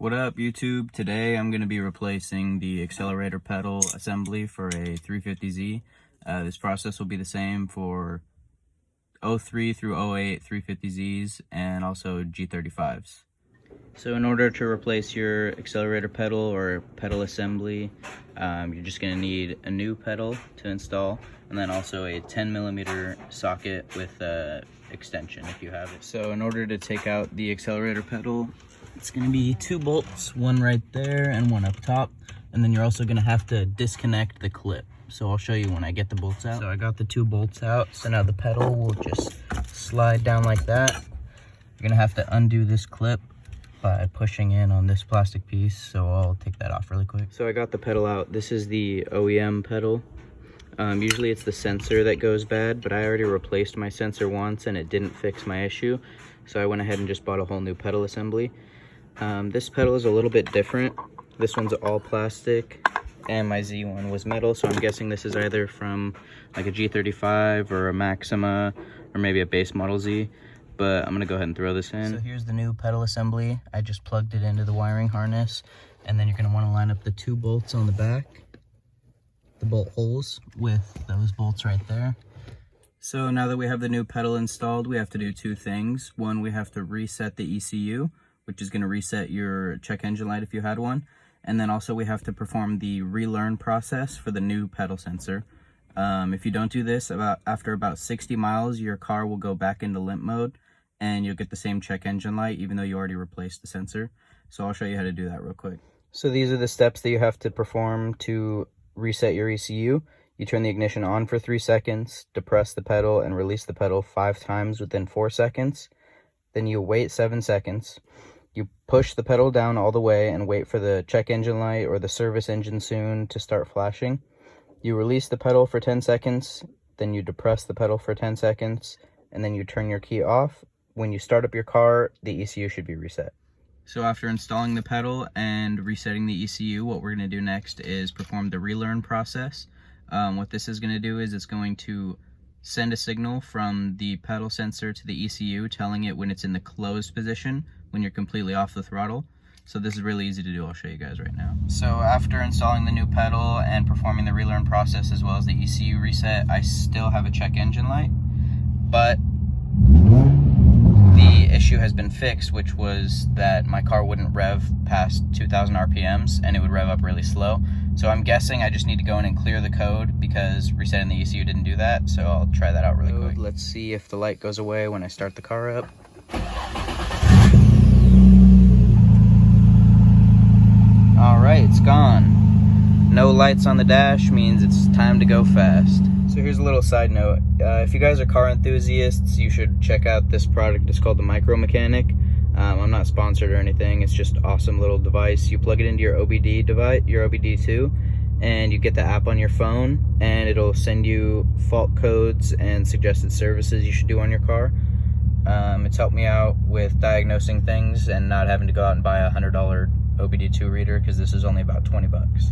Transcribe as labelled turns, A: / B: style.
A: What up YouTube? Today I'm going to be replacing the accelerator pedal assembly for a 350Z. This process will be the same for 03 through 08 350Zs and also G35s. So in order to replace your accelerator pedal or pedal assembly, you're just going to need a new pedal to install and then also a 10mm socket with extension if you have it. So in order to take out the accelerator pedal, it's going to be 2 bolts, one right there and one up top, and then you're also going to have to disconnect the clip. So I'll show you when I get the bolts out. So I got the 2 bolts out, so now the pedal will just slide down like that. You're going to have to undo this clip by pushing in on this plastic piece, so I'll take that off really quick. So I got the pedal out. This is the OEM pedal. Usually it's the sensor that goes bad, but I already replaced my sensor once and it didn't fix my issue, so I went ahead and just bought a whole new pedal assembly. This pedal is a little bit different. This one's all plastic and my Z one was metal, so I'm guessing this is either from like a G35 or a Maxima or maybe a base model Z, but I'm gonna go ahead and throw this in. So here's the new pedal assembly. I just plugged it into the wiring harness, and then you're gonna wanna line up the 2 bolts on the back, the bolt holes with those bolts right there. So now that we have the new pedal installed, we have to do 2 things. One, we have to reset the ECU, which is going to reset your check engine light if you had one. And then also we have to perform the relearn process for the new pedal sensor. If you don't do this, after about 60 miles, your car will go back into limp mode and you'll get the same check engine light even though you already replaced the sensor. So I'll show you how to do that real quick. So these are the steps that you have to perform to reset your ECU. You turn the ignition on for 3 seconds, depress the pedal and release the pedal 5 times within 4 seconds. Then you wait 7 seconds. You push the pedal down all the way and wait for the check engine light or the service engine soon to start flashing. You release the pedal for 10 seconds, then you depress the pedal for 10 seconds, and then you turn your key off. When you start up your car, the ECU should be reset. So after installing the pedal and resetting the ECU, what we're going to do next is perform the relearn process. What this is going to do is it's going to send a signal from the pedal sensor to the ECU telling it when it's in the closed position, when you're completely off the throttle. So this is really easy to do. I'll show you guys right now. So after installing the new pedal and performing the relearn process as well as the ECU reset, I still have a check engine light, but the issue has been fixed, which was that my car wouldn't rev past 2,000 RPMs and it would rev up really slow. So I'm guessing I just need to go in and clear the code because resetting the ECU didn't do that. So I'll try that out really quick. Let's see if the light goes away when I start the car up. All right, it's gone. No lights on the dash means it's time to go fast. So here's a little side note. If you guys are car enthusiasts, you should check out this product. It's called the Micro Mechanic. I'm not sponsored or anything. It's just an awesome little device. You plug it into your OBD device, your OBD2, and you get the app on your phone, and it'll send you fault codes and suggested services you should do on your car. It's helped me out with diagnosing things and not having to go out and buy a $100 OBD2 reader because this is only about 20 bucks.